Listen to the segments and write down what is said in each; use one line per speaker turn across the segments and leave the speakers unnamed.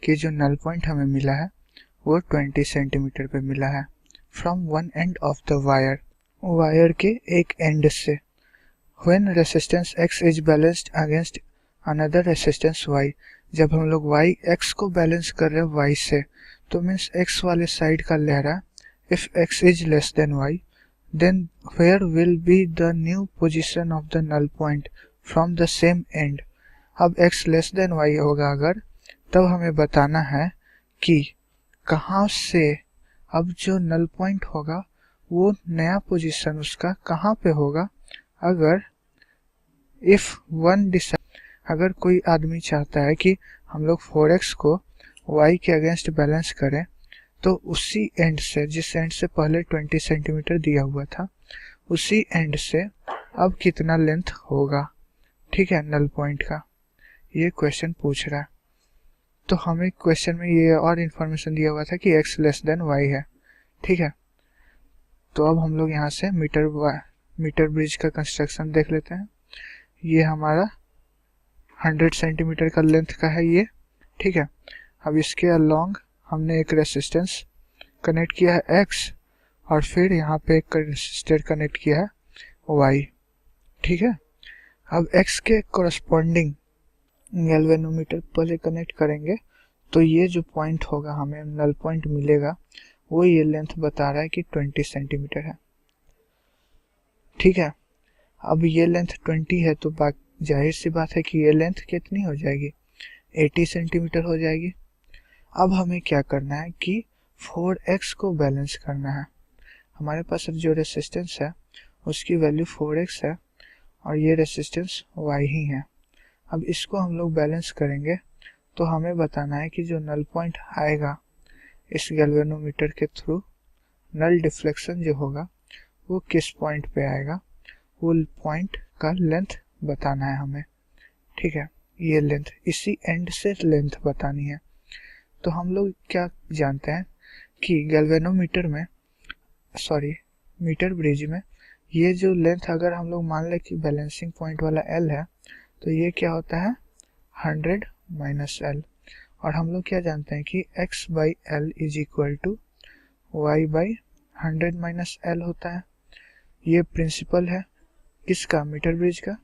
कि जो null point हमें मिला है वो 20 सेंटीमीटर पे मिला है from one end of the wire के एक एंड से। When resistance x is balanced against another resistance y, जब हम लोग y x को बैलेंस कर रहे हैं y से, तो मीन्स x वाले साइड का ले रहा है। If x is less than y, then where will be the new position of the null point from the same end। अब x लेस देन y होगा अगर, तब हमें बताना है कि कहाँ से अब जो नल पॉइंट होगा वो नया पोजीशन उसका कहाँ पे होगा। अगर इफ वन डिसाइड, अगर कोई आदमी चाहता है कि हम लोग 4x को y के अगेंस्ट बैलेंस करें, तो उसी एंड से, जिस एंड से पहले 20 सेंटीमीटर दिया हुआ था, उसी एंड से अब कितना लेंथ होगा, ठीक है, नल पॉइंट का, ये क्वेश्चन पूछ रहा है। तो हमें क्वेश्चन में ये और इन्फॉर्मेशन दिया हुआ था कि x लेस देन y है, ठीक है। तो अब हम लोग यहाँ से मीटर ब्रिज का कंस्ट्रक्शन देख लेते हैं। ये हमारा 100 सेंटीमीटर का लेंथ का है ये, ठीक है। अब इसके अलोंग हमने एक रेसिस्टेंस कनेक्ट किया है x, और फिर यहाँ पे एक रेसिस्टर कनेक्ट किया है y, ठीक है। अब x के कोरस्पॉन्डिंग गैल्वेनोमीटर पहले कनेक्ट करेंगे, तो ये जो पॉइंट होगा, हमें नल पॉइंट मिलेगा, वो ये लेंथ बता रहा है कि 20 सेंटीमीटर है, ठीक है। अब ये लेंथ 20 है, तो जाहिर सी बात है कि ये लेंथ कितनी हो जाएगी, 80 सेंटीमीटर हो जाएगी। अब हमें क्या करना है कि 4x को बैलेंस करना है। हमारे पास जो रेसिस्टेंस है उसकी वैल्यू 4x है, और ये रेसिस्टेंस y ही है। अब इसको हम लोग बैलेंस करेंगे, तो हमें बताना है कि जो नल पॉइंट आएगा इस गैल्वेनोमीटर के थ्रू, नल डिफ्लेक्शन जो होगा वो किस पॉइंट पे आएगा, वो पॉइंट का लेंथ बताना है हमें, ठीक है। ये लेंथ, इसी एंड से लेंथ बतानी है। तो हम लोग क्या जानते हैं कि गैल्वेनोमीटर में, मीटर ब्रिज में, ये जो लेंथ अगर हम लोग मान लें कि बैलेंसिंग पॉइंट वाला L है, तो ये क्या होता है 100 माइनस L। और हम लोग क्या जानते हैं कि x by L is equal to y by 100 minus L होता है। ये प्रिंसिपल है किसका, मीटर ब्रिज का।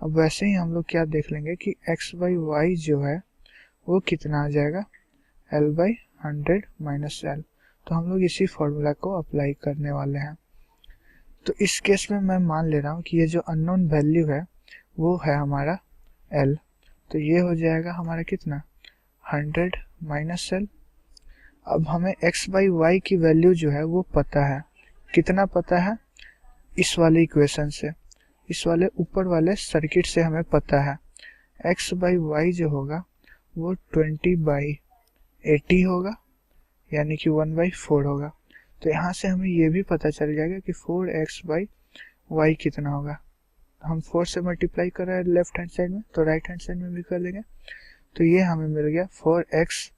अब वैसे ही हम लोग क्या देख लेंगे कि x बाई y जो है वो कितना आ जाएगा, L बाई 100 माइनस L। तो हम लोग इसी फॉर्मूला को अप्लाई करने वाले हैं। तो इस केस में मैं मान ले रहा हूँ कि ये जो अननोन वैल्यू है वो है हमारा L। तो ये हो जाएगा हमारा कितना, 100 माइनस L। अब हमें x बाई y की वैल्यू जो है वो पता है, कितना पता है, इस वाले इक्वेशन से, इस वाले ऊपर वाले सर्किट से हमें पता है x बाई y जो होगा वो 20 बाई 80 होगा, यानी कि 1/4 होगा। तो यहाँ से हमें ये भी पता चल जाएगा कि 4x बाई y कितना होगा। हम 4 से मल्टीप्लाई कर रहे हैं लेफ्ट हैंड साइड में, तो राइट हैंड साइड में भी कर लेंगे। तो ये हमें मिल गया 4x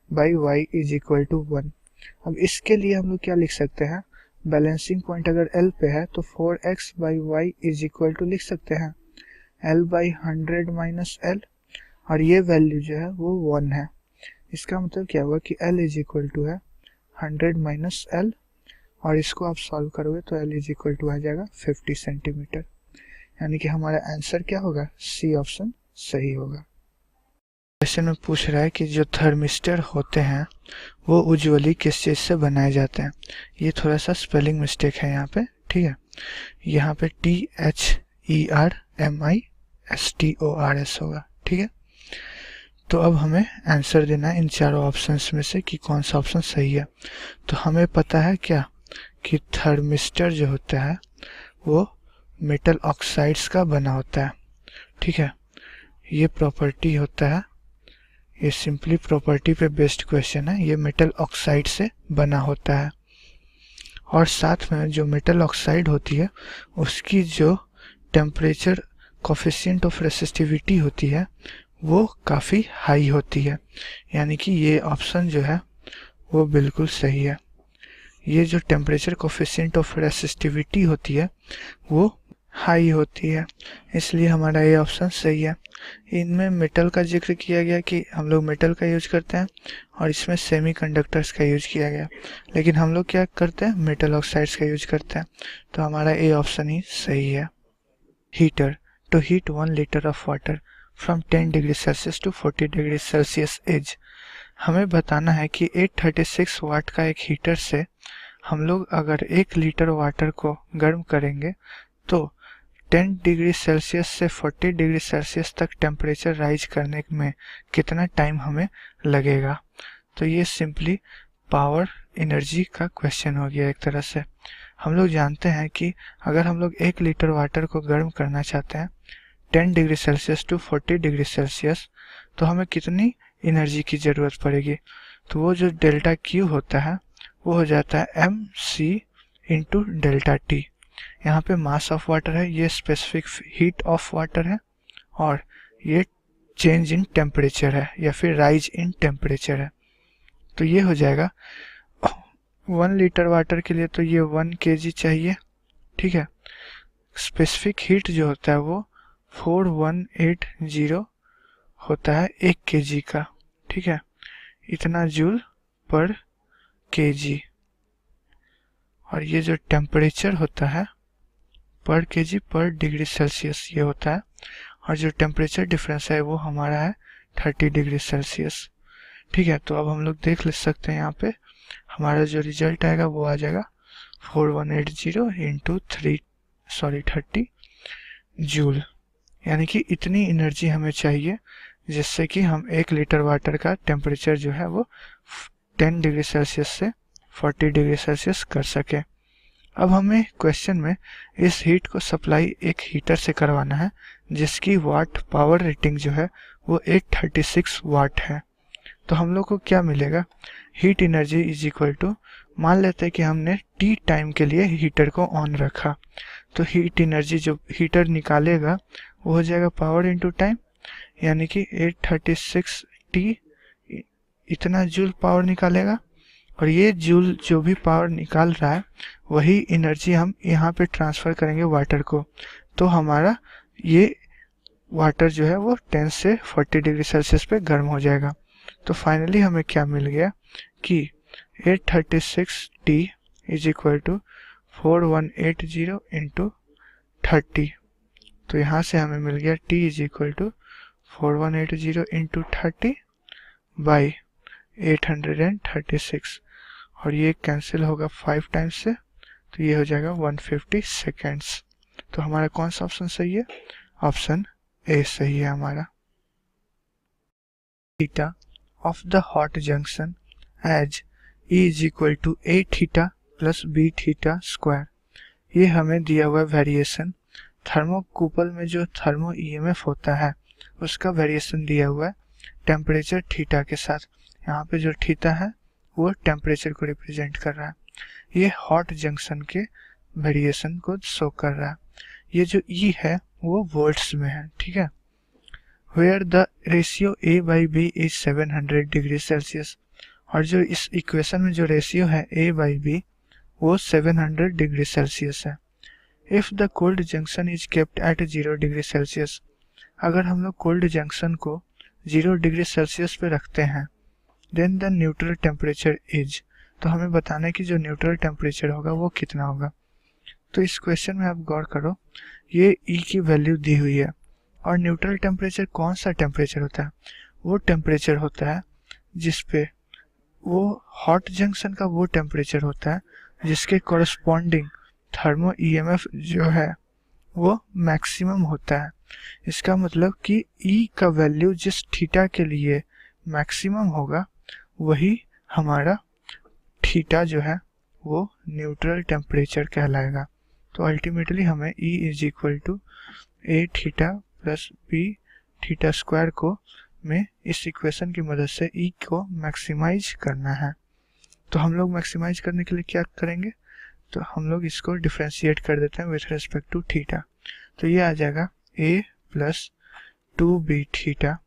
by y is equal to 1। अब इसके लिए हम लोग क्या लिख सकते हैं, बैलेंसिंग पॉइंट अगर L पे है तो 4x by y is equal to लिख सकते हैं L बाई 100 माइनस L, और ये वैल्यू जो है वो 1 है। इसका मतलब क्या हुआ कि L इज इक्वल टू है 100 माइनस L, और इसको आप सॉल्व करोगे तो L इज इक्वल टू आ जाएगा 50 सेंटीमीटर। यानी कि हमारा आंसर क्या होगा, सी ऑप्शन सही होगा। क्वेश्चन में पूछ रहा है कि जो थर्मिस्टर होते हैं वो उज्ज्वली किस चीज़ से बनाए जाते हैं। ये थोड़ा सा स्पेलिंग मिस्टेक है यहाँ पे, ठीक है। यहाँ पे THERMISTORS होगा, ठीक है। तो अब हमें आंसर देना है इन चारों ऑप्शंस में से कि कौन सा ऑप्शन सही है। तो हमें पता है क्या कि थर्मिस्टर जो होता है वो मेटल ऑक्साइड्स का बना होता है, ठीक है। ये प्रॉपर्टी होता है, ये सिंपली प्रॉपर्टी पे बेस्ड क्वेश्चन है। ये मेटल ऑक्साइड से बना होता है, और साथ में जो मेटल ऑक्साइड होती है उसकी जो टेम्परेचर कोफिशिएंट ऑफ रेसिस्टिविटी होती है वो काफ़ी हाई होती है। यानी कि ये ऑप्शन जो है वो बिल्कुल सही है। ये जो टेम्परेचर कोफिशिएंट ऑफ रेसिस्टिविटी होती है वो हाई होती है, इसलिए हमारा ये ऑप्शन सही है। इनमें मेटल का जिक्र किया गया कि हम लोग मेटल का यूज करते हैं और इसमें सेमीकंडक्टर्स का यूज किया गया, लेकिन हम लोग क्या करते हैं, मेटल ऑक्साइड्स का यूज करते हैं, तो हमारा ए ऑप्शन ही सही है। Heater to heat 1 litre of water from 10 degree Celsius to 40 degree Celsius is. हमें बताना है कि 836 वाट का एक हीटर से हम लोग अगर 1 लीटर वाटर को गर्म करेंगे तो 10 डिग्री सेल्सियस से 40 डिग्री सेल्सियस तक टेम्परेचर राइज करने में कितना टाइम हमें लगेगा। तो ये सिंपली पावर एनर्जी का क्वेश्चन हो गया एक तरह से। हम लोग जानते हैं कि अगर हम लोग 1 लीटर वाटर को गर्म करना चाहते हैं 10 degree Celsius to 40 degree Celsius, तो हमें कितनी एनर्जी की ज़रूरत पड़ेगी। तो वो जो डेल्टा क्यू होता है वो हो जाता है M C into delta T. यहाँ पे मास ऑफ वाटर है, ये स्पेसिफिक हीट ऑफ वाटर है, और ये चेंज इन टेम्परेचर है या फिर राइज इन टेम्परेचर है। तो ये हो जाएगा 1 लीटर वाटर के लिए तो ये 1 kg चाहिए, ठीक है। स्पेसिफिक हीट जो होता है वो 4180 होता है 1 kg का, ठीक है, इतना जूल पर kg। और ये जो टेम्परेचर होता है पर kg पर डिग्री सेल्सियस ये होता है, और जो टेम्परेचर डिफरेंस है वो हमारा है 30 डिग्री सेल्सियस, ठीक है। तो अब हम लोग देख ले सकते हैं, यहाँ पे हमारा जो रिजल्ट आएगा वो आ जाएगा 4180 इंटू 30 जूल, यानी कि इतनी एनर्जी हमें चाहिए जिससे कि हम 1 लीटर वाटर का टेम्परेचर जो है वो 10 डिग्री सेल्सियस से 40 डिग्री सेल्सियस कर सके। अब हमें क्वेश्चन में इस हीट को सप्लाई एक हीटर से करवाना है जिसकी वाट पावर रेटिंग जो है वो 836 वाट है। तो हम लोग को क्या मिलेगा, heat energy is equal to, मान लेते हैं कि हमने टी टाइम के लिए हीटर को ऑन रखा, तो हीट एनर्जी जो हीटर निकालेगा वो हो जाएगा पावर इनटू टाइम, यानी कि 836 टी इतना जूल पावर निकालेगा, और ये जूल जो भी पावर निकाल रहा है वही एनर्जी हम यहाँ पे ट्रांसफ़र करेंगे वाटर को, तो हमारा ये वाटर जो है वो 10 से 40 डिग्री सेल्सियस पे गर्म हो जाएगा। तो फाइनली हमें क्या मिल गया कि 836 T is equal to 4180 into 30। तो यहाँ से हमें मिल गया T is equal to 4180 into 30 by 836, और ये कैंसिल होगा 5 टाइम्स से, तो ये हो जाएगा 150 सेकेंड्स। तो हमारा कौन सा ऑप्शन सही है, ऑप्शन ए सही है हमारा। Theta of the hot junction as E is equal to A theta plus B theta square। ये हमें दिया हुआ वेरिएशन, थर्मोकूपल में जो थर्मो ईएमएफ होता है उसका वेरिएशन दिया हुआ है टेम्परेचर थीटा के साथ। यहाँ पे जो थीटा है वो टेम्परेचर को रिप्रेजेंट कर रहा है, ये हॉट जंक्शन के वेरिएशन को शो कर रहा है। ये जो E है वो वोल्ट्स में है, ठीक है। Where the ratio A by B is 700 degree Celsius, और जो इस इक्वेशन में जो रेशियो है A by B वो 700 डिग्री सेल्सियस है। If the cold junction is kept at 0 degree Celsius, अगर हम लोग कोल्ड जंक्शन को 0 डिग्री सेल्सियस पे रखते हैं, then the neutral temperature is, तो हमें बताना है कि जो न्यूट्रल टेम्परेचर होगा वो कितना होगा। तो इस क्वेश्चन में आप गौर करो, ये E की वैल्यू दी हुई है, और न्यूट्रल टेम्परेचर कौन सा टेम्परेचर होता है, वो टेम्परेचर होता है जिस पे वो हॉट जंक्शन का वो टेम्परेचर होता है जिसके कॉरस्पॉन्डिंग थर्मो ईएमएफ जो है वो मैक्सिमम होता है। इसका मतलब कि E का वैल्यू जिस थीटा के लिए मैक्सिमम होगा वही हमारा थीटा जो है वो न्यूट्रल टेम्परेचर कहलाएगा। तो अल्टीमेटली हमें E is equal to a theta plus b theta square को में इस इक्वेशन की मदद से E को मैक्सिमाइज करना है। तो हम लोग मैक्सिमाइज करने के लिए क्या करेंगे, तो हम लोग इसको डिफ्रेंशिएट कर देते हैं विथ रिस्पेक्ट टू थीटा। तो ये आ जाएगा a प्लस 2b थीटा,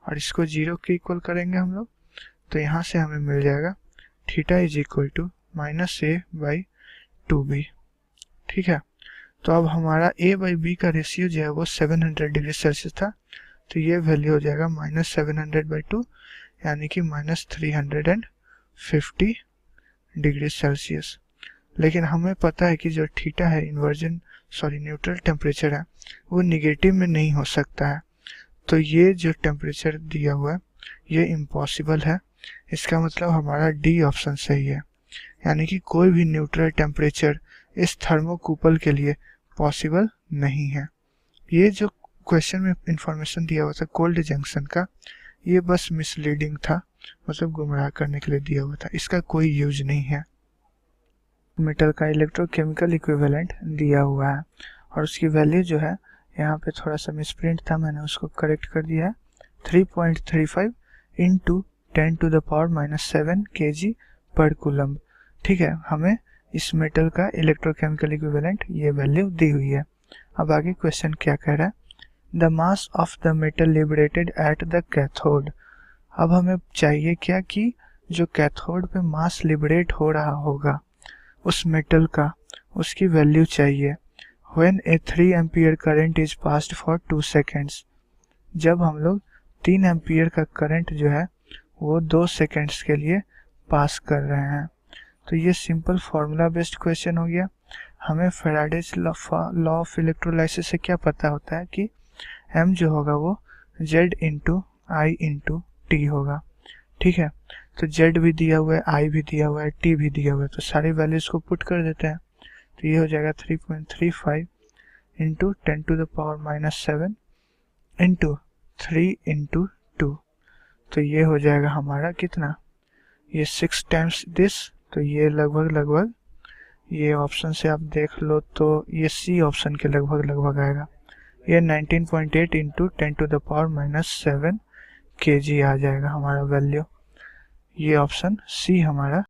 और इसको 0 के इक्वल करेंगे हम लोग, तो यहाँ से हमें मिल जाएगा theta is equal to -a by 2b, ठीक है। तो अब हमारा A/B का रेशियो जो है वो 700 डिग्री सेल्सियस था, तो ये वैल्यू हो जाएगा -700/2 यानी कि -350 डिग्री सेल्सियस। लेकिन हमें पता है कि जो थीटा है न्यूट्रल टेम्परेचर है वो निगेटिव में नहीं हो सकता है, तो ये जो टेम्परेचर दिया हुआ है ये इम्पॉसिबल है। इसका मतलब हमारा डी ऑप्शन सही है, यानी कि कोई भी न्यूट्रल टेम्परेचर इस थर्मोकूपल के लिए पॉसिबल नहीं है। ये जो क्वेश्चन में इंफॉर्मेशन दिया हुआ था कोल्ड जंक्शन का, ये बस मिसलीडिंग था, मतलब गुमराह करने के लिए दिया हुआ था, इसका कोई यूज नहीं है। मेटल का इलेक्ट्रोकेमिकल इक्विवेलेंट दिया हुआ है और उसकी वैल्यू जो है यहाँ पे थोड़ा सा मिसप्रिंट था, मैंने उसको करेक्ट कर दिया है। 3.35 इंटू 10⁻⁻7 kg पर कूलम्ब। ठीक है, हमें इस मेटल का इलेक्ट्रोकेमिकल इक्विवेलेंट ये वैल्यू दी हुई है। अब आगे क्वेश्चन क्या कह रहा है, the mass of the metal liberated at the cathode. अब हमें चाहिए क्या कि जो कैथोड पे मास लिबरेट हो रहा होगा उस मेटल का, उसकी वैल्यू चाहिए। When a 3 ampere current is passed for 2 seconds, जब हम लोग 3 एम्पियर का करंट जो है वो 2 सेकेंड्स के लिए पास कर रहे हैं। तो ये सिंपल फार्मूला बेस्ड क्वेश्चन हो गया। हमें फैराडेज लॉ ऑफ इलेक्ट्रोलाइसिस से क्या पता होता है कि m जो होगा वो Z into I into T होगा। ठीक है, तो Z भी दिया हुआ है, I भी दिया हुआ है, T भी दिया हुआ है, तो सारी वैल्यूज को पुट कर देते हैं। तो ये हो जाएगा 3.35 इंटू 10⁻⁻7 इंटू 3 इंटू 2, तो ये हो जाएगा हमारा कितना, ये 6 टाइम्स दिस, तो ये लगभग ये ऑप्शन से आप देख लो तो ये सी ऑप्शन के लगभग आएगा। ये 19.8 इंटू 10⁻⁻7 kg आ जाएगा हमारा वैल्यू। ये ऑप्शन सी हमारा